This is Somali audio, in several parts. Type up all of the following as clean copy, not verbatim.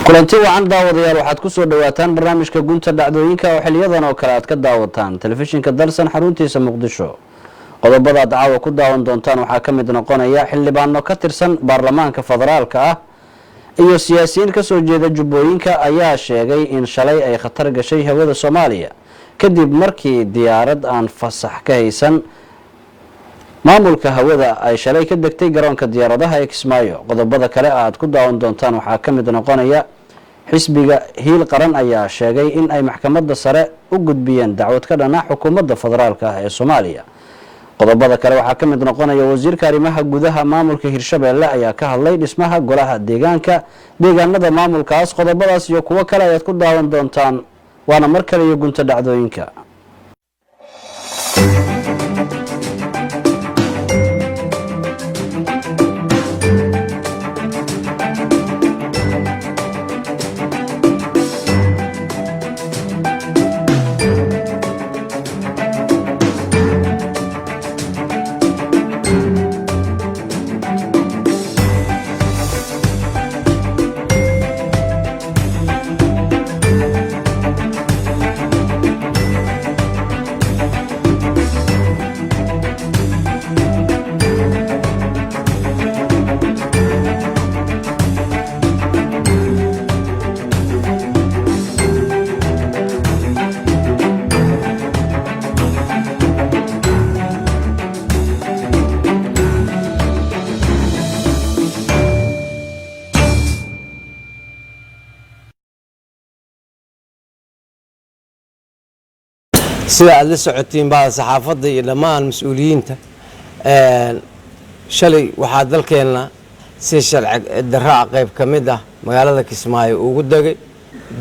kulanti wacan daawadayaal waxaad ku soo dhawaataan barnaamijka gunta dhacdooyinka oo xiliyadan oo kale aad ka daawataan telefishinka dalsan xaruntiisa muqdisho. qodobada aad caawa ku daawan doontaan waxaa ka mid noqonaya xildhibaano ka tirsan baarlamaanka federaalka ah iyo siyaasiyiin ka soo jeeda jubbooyinka ayaa sheegay in shalay ay khatar gashay hawada Soomaaliya kadib markii diyaarad aan fasax ka haysan maamulka hawada ay shalay ka degtay garoonka diyaaradaha ee Kismaayo. qodobada kale aad ku daawan doontaan waxaa ka mid noqonaya xisbiga hiil qaran ayaa sheegay in ay maxkamadda sare u gudbiyeen dacwad ka dhan ah xukuumadda federaalka ah ee Soomaaliya. qodobada kale waxaa ka mid noqonaya wasiirka arrimaha gudaha maamulka Hirshabeelle ayaa ka hadlay dhismaha golaha deegaanada maamulkaas. qodobadaas iyo kuwa kale ayaad ku daawan doontaan waana mar kale iyo gunta dhacdooyinka. sida aad la socotiin baa saxaafadda iyo dhammaan mas'uuliyiinta shalay waxaa dalkeena si sharci darro qayb ka mid ah magaalada Kismaayo ugu dagay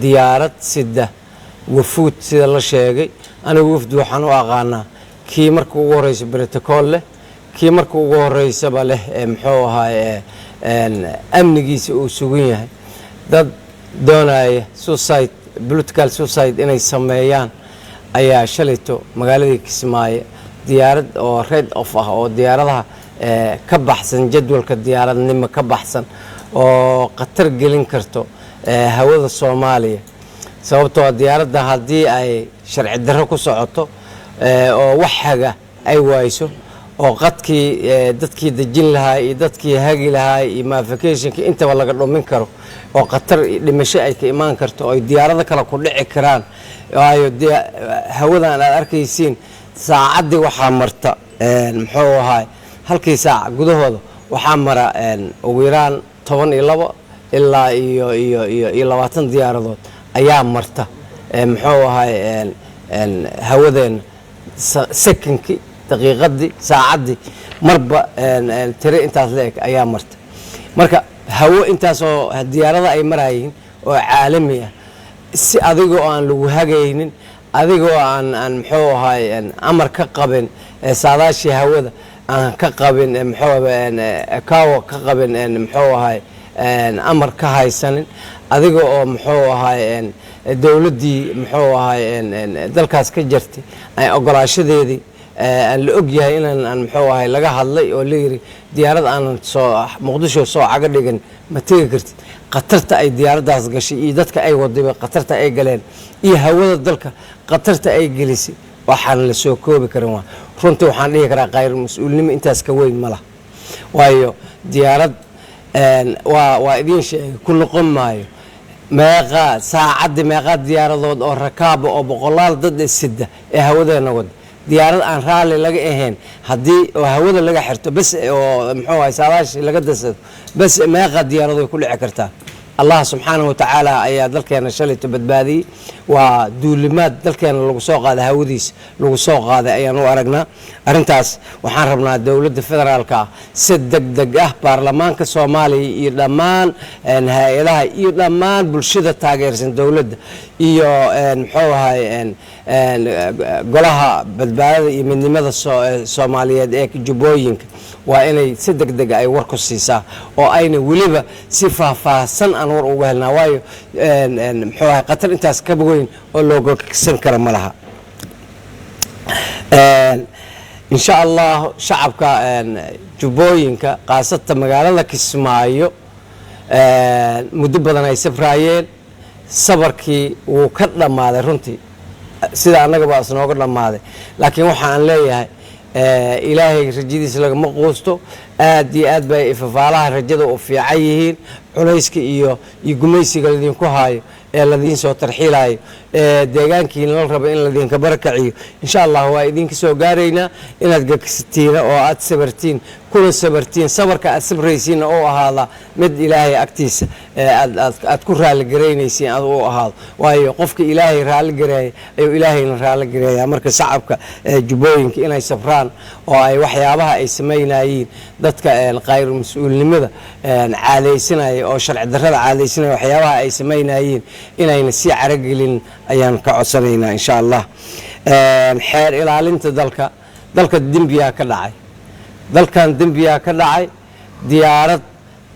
diyaarad sida wafuud sida la sheegay anigu wafd waxaan u aqaanaa kii marka ugu horeysay protocol leh kii marka ugu horeysaba leh muxuu ahaa amnigiisa uu sugan yahay dad doonaya suicide political suicide inay sameeyaan ayaa shalayto magaalada Kismaayo diyaarad oo red off ah oo diyaaradaha ka baxsan jadwalka diyaaradnimo ka baxsan oo khatar gelin karto hawada Soomaaliya sababtoo diyaaradda hadii ay sharci darro ku socoto oo wax haga ay wayso oo qadkii dadkii dajin lahaa iyo dadkii hagi lahaa iyo modificationka intaba laga dhumin karo oo khatar dhimasho ay ka imaan karto oo diyaarada kale ku dhici karaan ayo hawadan aad arkaysiin saacadii waxaa marta muxuu ahaa halkii saac gudahooda waxaa mara ugu yaraan 12 ilaa iyo 20 diyaaradood ayaa marta muxuu ahaa hawadeen secondkii daqiiqadii saacadii marba tire intaas leeg ayaa marta marka hawo intaas oo diyaarada ay marayeen oo caalami ah si adigoo aan lagu hagaynin adigoo aan muxuu ahaa amar ka qabin saadaashii hawada aan ka qabin muxuu kaawo ka qabin muxuu ahaa amar ka haysanin adigoo oo muxuu ahaa dawladdii muxuu ahaa dalkaas ka jirtay ay ogolaashadeedii aan la og yahay inaan muxuu ahaa laga hadlay oo la yiri diyaarad aan soo Muqdisho soo caga dhigan ma tagi kartid qatarta ay diyaaradaas gashay iyo dadka ay wadayba qatarta ay galeen iyo hawada dalka qatarta ay gelisay waxaan la soo koobi karin waa runtii waxaan dhihi karaa qayr mas'uulnimo intaas ka weyn ma laha waayo diyaarad waa idin sheegay ku noqon maayo meeqa saacad meeqa diyaaradood oo rakaab oo boqolaal dad sida ee hawadeena wada diyaarad aan raali laga ahayn hadii hawada laga xirto bas oo muxuu ahaa saadaashi laga dasado bas meeqa diyaarado ku dhici kartaa Allah subhanahu wa ta'ala ayaa dalkeena shalay badbaadiyay waa duulimaad dalkeena lagu soo qaaday hawadiis lagu soo qaaday ayaan u aragnaa arintaas waxaan rabnaa dawladda federaalka si degdeg ah baarlamaanka Soomaaliya iyo dhammaan hay'adaha iyo dhammaan bulshada taageersan dawladda iyo muxuu ahaa golaha badbaadada iyo midnimada Soomaaliyeed ee jubbooyinka waa inay si degdeg ay war ku siisaa oo ayna waliba si faahfaahsan aan war uga helnaa waayo muxuu ahaa qatar intaas ka weyn oo looga ksan kara ma laha insha Allah shacabka jubbooyinka qaasata magaalada Kismaayo muddo badan ay safraayeen sabarkii wuu ka dhammaaday runtii sida annaga baa isnooga dhammaaday laakiin waxaan leeyahay ilaahay rajadiisa lagama quusto aad iyo aad bay ifafaalaha rajada u fiican yihiin culayska iyo gumaysiga ladinku haayo ee ladiin soo tarxiilayo deegaankiina la rabo in ladinka barakaciyo insha allah waa idinka soo gaaraynaa inaad gagsatiina oo aad sabartiin kuna sabartiin sabarka aad sabraysiinna oo ahaada mid ilaahay agtiisa aad ku raalligaraynaysiin aad u ahaado waayo qofka ilaahay raalligareeya ayuu ilaahayna raalligareeyaa marka shacabka jubbooyinka inay sabraan oo ay waxyaabaha ay samaynayeen dadka qayr mas-uulnimada caadaysanaya oo sharci darrada caadaysanaya waxyaabaha ay samaynayeen inayna sii caragelin ayaan ka codsanaynaa insha allah xeer ilaalinta dalka dembiyaa ka dhacay dalkan dembiyaa ka dhacay diyaarad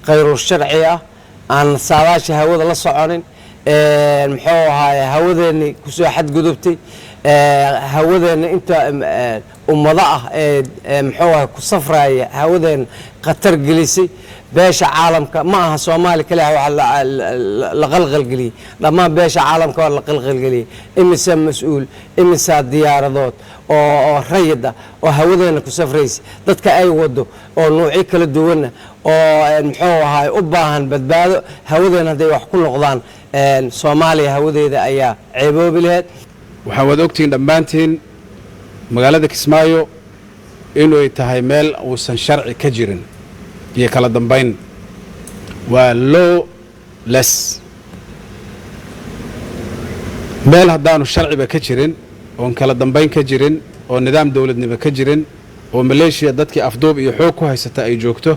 khayru sharci ah aan saadaasha hawada la soconin muxuu ahaaye hawadeenni kusoo xadgudubtay hawadeenna inta ummado ah muxuu ahay ku safraya hawadeenna khatar gelisay beesha caalamka ma aha soomaali kaliya waxa la qalqalgeliyey dhammaan beesha caalamka waa la qalqalgeliyey imisa mas-uul imisa diyaaradood oo rayida oo hawadeena ku safraysa dadka ay wado oo nuucyo kala duwana oo muxuu ahaay u baahan badbaado hawadeena hadday wax ku noqdaan soomaaliya hawadeeda ayaa ceeboobi laheyd waxaa waad ogtihiin dhammaantiin magaalada Kismaayo inuu tahay meel uusan sharci ka jirin iyo kala dambayn waa lawless meel haddaanu sharciba ka jirin oon kala dambayn ka jirin oo nidaam dawladnimo ka jirin oo maleeshiya dadkii afduub iyo xoog ku haysata ay joogto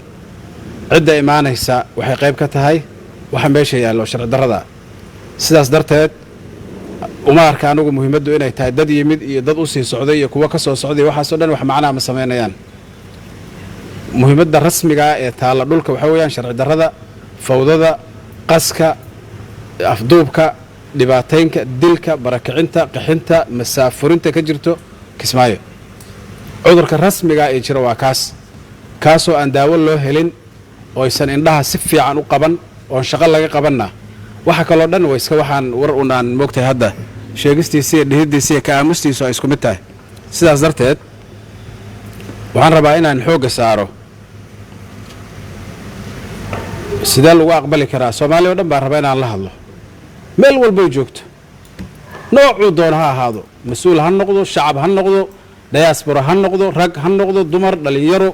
cidda imaanaysa waxay qayb ka tahay waxa meesha yaallo sharci darrada sidaas darteed uma arka anigu muhiimaddu inay tahay dad yimid iyo dad u sii socday iyo kuwa ka soo socday waxaasoo dhan wax macnaa ma samaynayaan muhiimadda rasmiga ee taalla dhulka waxa weeyaan sharci darrada fawdada qaska afduubka dhibaataynka dilka barakicinta qixinta masaafurinta ka jirto Kismaayo cudurka rasmiga ee jira waa kaasoo aan daawo loo helin oo aysan indhaha si fiican u qaban oo shaqo laga qabanna waxa kale oo dhan way iska waxaan war unaan moogtay hadda sheegistiisa iyo dhihidiisa ka aamustiisa ay isku mid tahay sidaas darteed waxaan rabaa inaan xoog saaro sidee lagu aqbali karaa Soomaaliya oo dhan baan rabaa inaan la hadlo meel walba joogto noocuu doona ha ahaado mas'uul ha noqdo shacab ha noqdo diaspora ha noqdo rag ha noqdo dumar dhalinyaro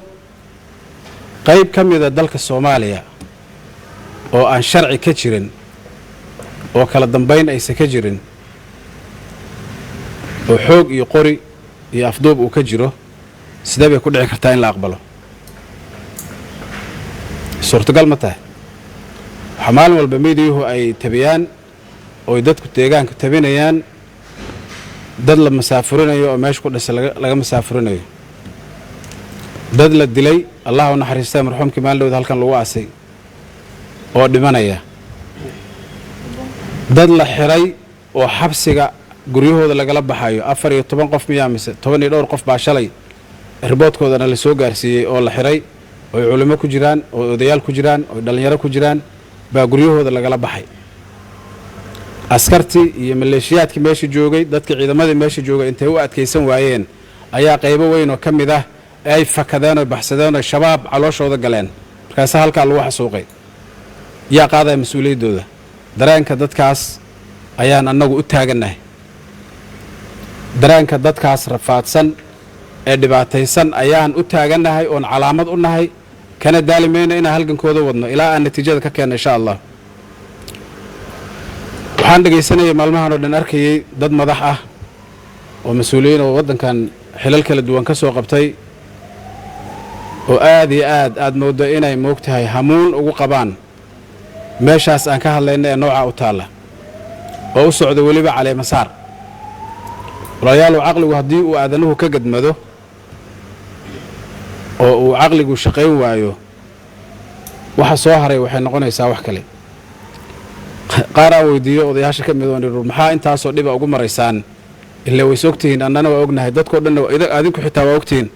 qayb ka mid ah dalka Soomaaliya oo aan sharci ka jirin oo kala dambayn aysan ka jirin oo xoog iyo qori iyo afduub uu ka jiro sidee bay ku dhici kartaa in la aqbalo suurtagal ma tahay waxa maalin walba meediyuhu ay tabiyaan oo dadku deegaanka tabinayaan dad la masaafurinayo oo meesha ku dhashay laga masaafurinayo dad la dilay allah u naxariistay marxuumkii maalin halkan lagu aasay oo dhimanaya dad la xiray oo xabsiga guryahooda lagala baxayo 14 qof miyaa mise 12 qof baa shalay riboodkoodana la soo gaarsiiyay oo la xiray oo culimo ku jiraan oo odayaal ku jiraan oo dhalinyaro ku jiraan baa guryahooda lagala baxay askartii iyo maleeshiyaadkii meesha joogay dadka ciidamadii meesha joogay intay u adkeysan waayeen ayaa qaybo weyn oo ka mid ah ay fakadeen oo baxsadeen oo shabaab calooshooda galeen markaas halka lagu xasuuqay yaa qaaday mas'uuliyadooda dareenka dadkaas ayaan anagu u taaganahay dareenka dadkaas rafaadsan ee dhibaataysan ayaan u taaganahay oo calaamad u nahay kana daalimeena in halgankooda wadno ilaa aan natiijada ka keenno insha Allah waxaan dhageysanayay maalmahan oo dhan arkayay dad madax ah oo mas'uuliyiin oo wadankan xilal kala duwan ka soo qabtay oo aad iyo aad moodo inay moogtahay hamuun ugu qabaan meeshaas aan ka hadlaynay nooca u taala oo u socdo waliba caleema saar walaalayaal aqligu hadii uu aadanuhu ka gadmado oo uu aqligu shaqeyn waayo waxa soo haray waxay noqonaysaa wax kale qaar weydiiyo odayaasha ka mid ah maxaa intaasoo dhiba ugu maraysaan ilaa way sogtihiin annana waa ognahay dadkoo dhan adinku xitaa waa ogtihiin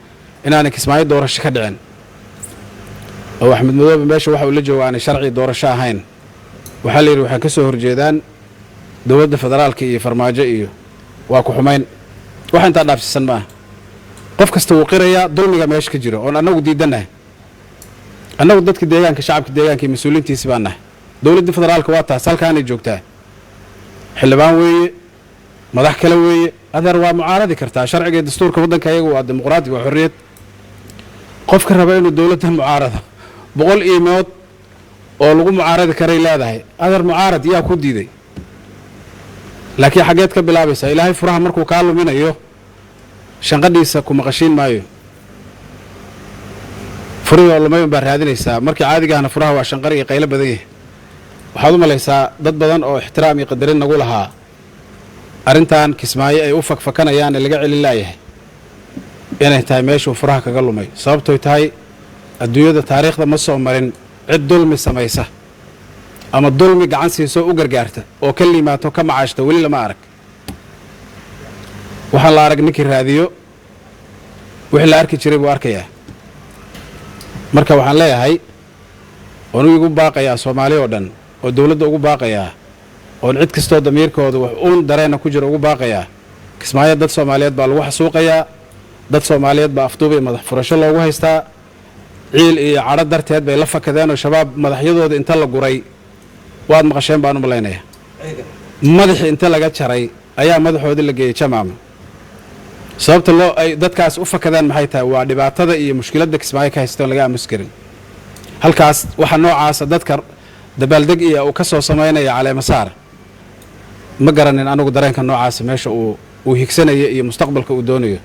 inaan Kismaayo doorasho ka dhicin oo axmed madoobe meesha waxa uu la jooga aanay sharci doorasho ahayn waxaa la yidhi waxay ka soo horjeedaan dowladda federaalka iyo farmaajo iyo waa ku xumayn wax intaa dhaafsiisan maaha qof kasta wuu qirayaa dulmiga meesha ka jiro oon annagu diidannahay annagu dadka deegaanka shacabka deegaanka iyo mas-uuliyiintiisi baan nahay dowladda federaalka waa taas halkaanay joogtaa xildhibaan weeye madax kale weeye adeer waa mucaaradi kartaa sharciga iyo dastuurka waddanka ayagu waa dimuqraadi waa xorriyad qofka raba inuu dowladda mucaarado 100 iimood oo lagu mucaaradi karay leedahay adeer mucaarad yaa ku diiday laakiin xageed ka bilaabaysaa ilaahay furaha markuu kaa luminayo shanqadhiisa ku maqashiin maayo furihii oo lumay unbaa raadinaysaa markii caadigaahna furaha waa shanqar iyo qaylo badan yahay waxaad u malaysaa dad badan oo ixtiraam iyo qadarin nagu lahaa arrintan kismaayo ay u fakfakanayaan ee laga celin laayahay inay tahay meeshuu furaha kaga lumay sababtoy tahay adduunyada taariikhda ma soo marin cid dulmi samaysa ama dulmi gacan siisoo u gargaarta oo ka liimaato ka macaashta weli lama arag waxaan la arag ninkii raadiyo wixii la arki jiray buu arkayaa marka waxaan leeyahay oonu igu baaqayaa soomaali oo dhan oo dowladda ugu baaqayaa oon cid kastoo damiirkooda wax uun dareenna ku jira ugu baaqayaa kismaayo dad soomaaliyeed baa lagu xasuuqayaa dad soomaaliyeed baa afduub iyo madax furasho loogu haystaa ciil iyo cadho darteed bay la fakadeen oo shabaab madaxyadooda inta la guray waad maqasheen baan u malaynayaa madaxii inta laga jaray ayaa madaxoodii la geeyey jamaama sababta ay dadkaas u fakadeen maxay tahay waa dhibaatada iyo mushkiladda kismaayo ka haystoon laga aamus karin halkaas waxa noocaasa dadka dabaaldeg iyo uu ka soo samaynaya caleemasaar ma garanin anigu dareenka noocaasa meesha uu higsanayo iyo mustaqbalka uu doonayo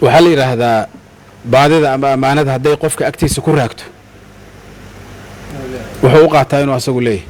waxaa la yidhaahdaa baadida ama ammaanada hadday qofka agtiisa ku raagto wuxuu u qaataa inuu asagu leeyahay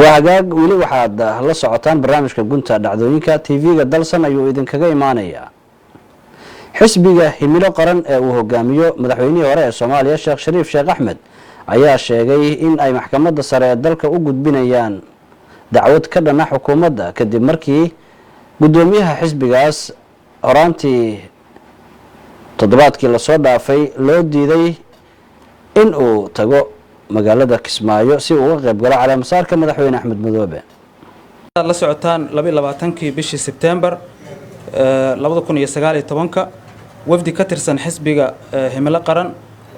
waa hagaag weli waxaad la socotaan barnaamijka gunta dhacdooyinka tv-ga dalsan ayuu idinkaga imaanayaa xisbiga himilo qaran ee uu hogaamiyo madaxweynihii hore ee soomaaliya sheekh shariif sheekh axmed ayaa sheegay in ay maxkamadda sare ee dalka u gudbinayaan dacwad ka dhana xukuumadda kadib markii gudoomiyaha xisbigaas horaantii toddobaadkii lasoo dhaafay loo diiday in uu tago magaalada Kismaayo si uu uga qayb galo caleemasaarka madaxweyne Axmed Madoobe la socotaan 22kii bishii September 2019 wafdi ka tirsan xisbiga himilo qaran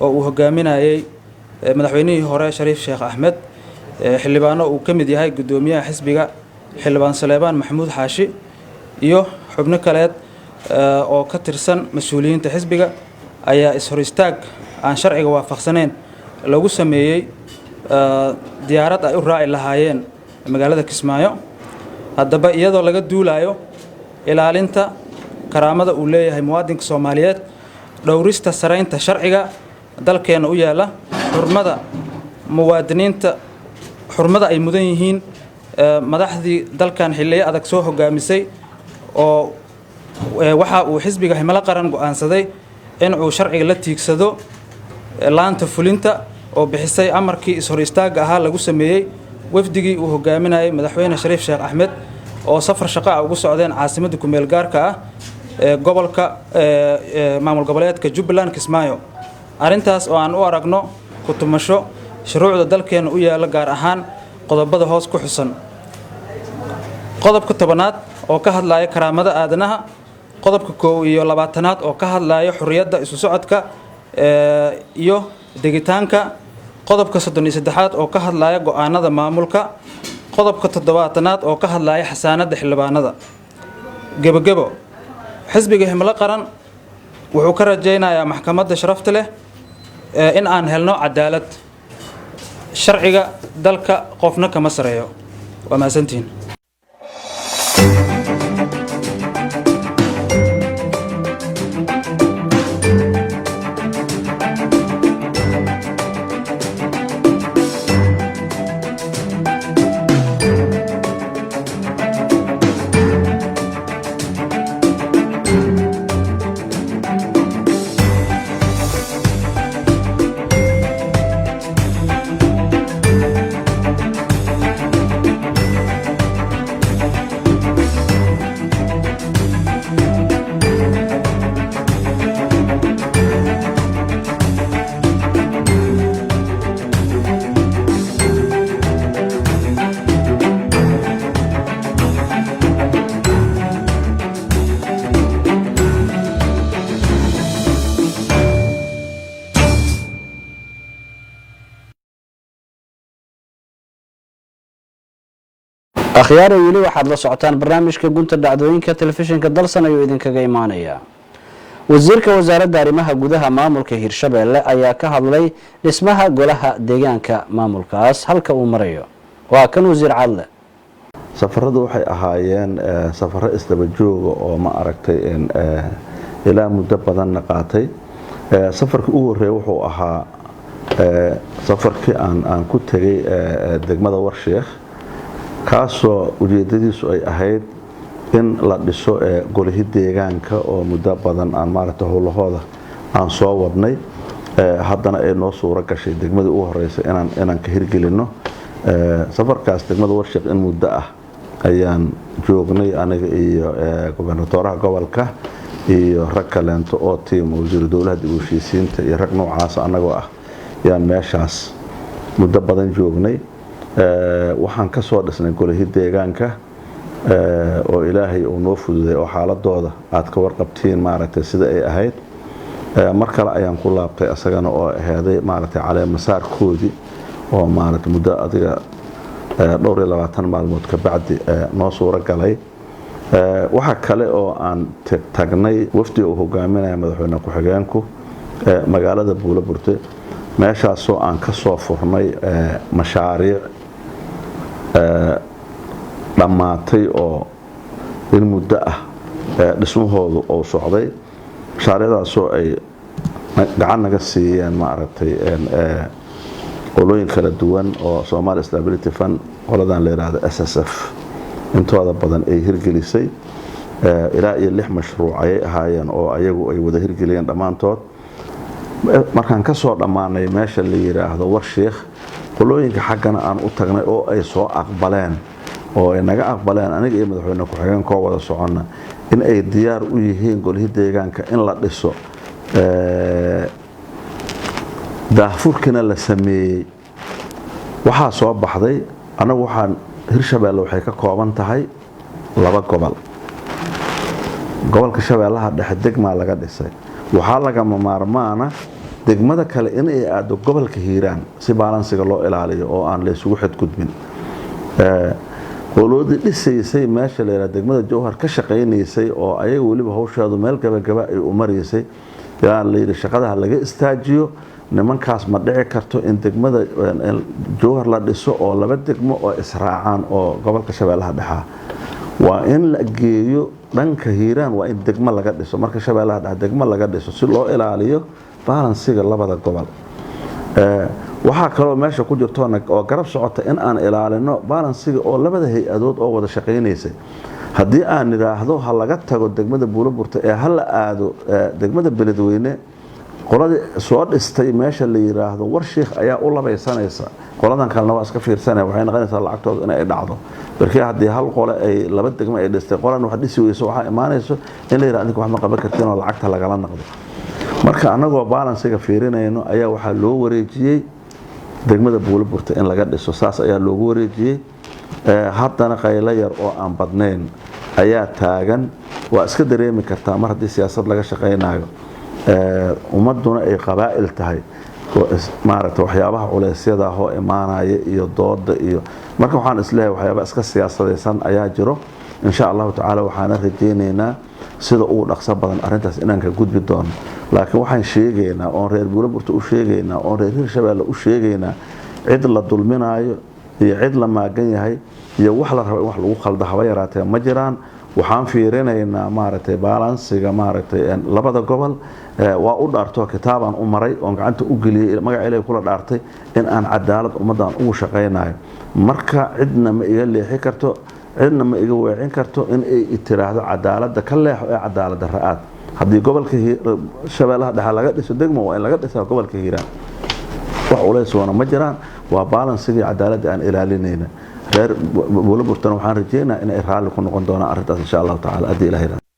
oo uu hogaaminayay madaxweynihii hore Shariif Sheekh Axmed xildhibaano uu ka mid yahay gudoomiyaha xisbiga xildhibaan Saleebaan Maxamuud Xaashi iyo xubno kaleed oo ka tirsan mas'uuliyiinta xisbiga ayaa is hor istaag aan sharciga waafaqsaneyn lagu sameeyay diyaarad ay u raaci lahaayeen magaalada Kismaayo haddaba iyadoo laga duulayo ilaalinta karaamada uu leeyahay muwaadinka Soomaaliyeed dhowrista sareynta sharciga dalkeena u yaala xurmada muwaadiniinta xurmada ay mudan yihiin madaxdii dalkan xilliye adag soo hogaamisay oo waxa uu xisbiga himilo qaran go'aansaday in uu sharciga la tiigsado laanta fulinta oo bixisay amarkii is hor istaaga ahaa lagu sameeyay wafdigii uu hogaaminayay madaxweyne Shariif Sheekh Axmed oo safar shaqo ugu socdeen caasimadda ku meel gaarka ah ee gobolka maamul goboleedka Jubbaland Kismaayo arintaas oo aan u aragno ku tumasho shuruucda dalkeena u yaala gaar ahaan qodobada hoos ku xusan qodobka 10aad oo ka hadlaya karaamada aadanaha qodobka 21aad oo ka hadlaya xurriyadda isu socodka iyo degitaanka qodobka 33aad oo ka hadlaya go'aanada maamulka qodobka 7aad oo ka hadlaya xasaanada xildhibaanada gabagabo xisbiga himilo qaran wuxuu ka rajaynayaa maxkamadda sharafta leh in aan helno cadaalad sharciga dalka qofna kama sareeyo waa mahadsantihiin akhyaar weli waxaad la socotaan barnaamijka gunta dhacdooyinka telefishinka dalsan ayuu idinkaga imaanayaa wasiirka wasaaradda arrimaha gudaha maamulka Hirshabeelle ayaa ka hadlay dhismaha golaha deegaanka maamulkaas halka uu marayo waa kan wasiir Cadle safaradu waxay ahaayeen safaro isdaba jooga oo ma aragtay ilaa muddo badan qaatay safarkii ugu horeeyay wuxuu ahaa safarkii aan ku tagay degmada Warsheekh kaasoo ujeedadiisu ay ahayd in la dhiso golihii deegaanka oo muddo badan aan maaragtay howlahooda aan soo wadnay haddana ay noo suura gashay degmadii ugu horeysay inaan ka hirgelino safarkaas degmada Warsheekh in muddo ah ayaan joognay aniga iyo gobernatoraha gobolka iyo rag kaleento oo tiim wasiir dawladda dib u heshiisiinta iyo rag noocaas anagoo ah yaan meeshaas muddo badan joognay waxaan ka soo dhisnay golihii deegaanka oo ilaahay uu noo fududay oo xaaladooda aad ka warqabtiin maaragtay sida ay ahayd mar kale ayaan ku laabtay asagana oo aheeday maaragtay caleema saarkoodii oo maaragtay muddo adiga dhowr iyo 20 maalmood ka bacdi noo suura galay waxa kale oo aan tagnay wafdi uu hogaaminaya madaxweyne ku-xigeenku magaalada Buulaburte meeshaasoo aan ka soo furnay mashaariic dhammaatay oo in muddo ah dhismahoodu oo socday mashaariicdaasoo ay gacan naga siiyeen maaragtay qolooyin kala duwan oo Somali Stability Fund qoladan la yiraahdo SSF intooda badan ay hirgelisay ilaa iyo 6 mashruuc ay ahaayeen oo ayagu ay wada hirgeliyeen dhamaantood markaan ka soo dhamaanay meesha la yiraahdo Warsheekh qolooyinka xaqana aan u tagnay oo ay soo aqbaleen oo ay naga aqbaleen aniga iyo madaxweyne ku-xigeenka wada soconna in ay diyaar u yihiin golihii deegaanka in la dhiso daahfurkina la sameeyay waxaa soo baxday anagu waxaan Hirshabeelle waxay ka kooban tahay 2 gobol gobolka Shabeellaha dhexe degma laga dhisay waxaa laga maarmaana degmada kale in ay aado gobolka Hiiraan si balansiga loo ilaaliyo oo aan la isugu xadgudbin qoloodii dhisaysay meesha la yiraahdo degmada Jowhar ka shaqeynaysay oo ayaga waliba hawshaadu meel gaba ay u mareysay yaa la yiri shaqada laga istaajiyo nimankaas ma dhici karto in degmada Jowhar la dhiso oo 2 degmo oo israacaan oo gobolka Shabeellaha dhexe waa in la geeyo dhanka Hiiraan waa in degmo laga dhiso marka Shabeellaha dhexe degmo laga dhiso si loo ilaaliyo balansiga 2 gobol waxa kale oo meesha ku jirto oo garab socota in aan ilaalino balansiga oo 2 hay-adood oo wada shaqeynaysay haddii aan niraahdo ha laga tago degmada Buulaburte ee hal aado degmada Beledweyne qoladii soo dhistay meesha la yiraahdo Warsheekh ayaa u labaysanaysa qoladan kalena waa iska fiirsanay waxay noqonaysaa lacagtooda in ay dhacdo markii haddii hal qole ay 2 degmo ay dhistay qolan wax dhisi weyso waxa imaanayso in la yiraahdo wax ma qaban kartiin oo lacagta lagala naqdo marka anagoo balansiga fiirinayno ayaa waxa loo wareejiyay degmada Buulaburte in laga dhiso saas ayaa loogu wareejiyay haddana qaylo yar oo aan badnayn ayaa taagan waa iska dareemi kartaa mar haddii siyaasad laga shaqeynayo ummaduna ay qabaa'il tahay maaragtay waxyaabaha culeysyada ah oo imaanaya iyo dooda iyo marka waxaan isleeyahay waxyaaba iska siyaasadaysan ayaa jiro insha allahu tacaala waxaana rajaynaynaa sida ugu dhaqso badan arrintaas inaan ka gudbi doono laakiin waxaan sheegaynaa oon reer buulaburta u sheegaynaa oon reer hirshabeelle u sheegaynaa cid la dulminaayo iyo cid la maagan yahay iyo wax la rabo in wax lagu khalda haba yaraatee ma jiraan waxaan fiirinaynaa maaragtay baalansiga maaragtay labada gobol waa u dhaarto kitaabaan u maray oon gacanta u geliyey magaca ilaahay kula dhaartay in aan cadaalad ummaddan ugu shaqaynayo marka cidna ma iga leexi karto cidna ma iga weecin karto in ay tiraahdo cadaaladda ka leexo ee cadaaladda ra'aad haddii gobolka shabeellaha dhexe laga dhiso degmo waa in laga dhisaa gobolka hiiraan wax culays wana ma jiraan waa baalansigii cadaaladda aan ilaalinayna reer buulaburtana waxaan rajeynaa inay raalli ku noqon doonaan arrintaas insha allahu tacaala haddii ilahay raaco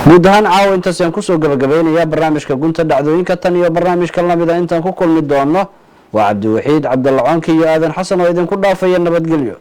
guud ahaan caawa intaas ayaan kusoo gabagabeynayaa barnaamijka gunta dhacdooyinka tan iyo barnaamijka lamida intaan ku kulmi doono waa cabdiwaxiid cabdalla coonki iyo aadan xasan oo idinku dhaafaya nabadgelyo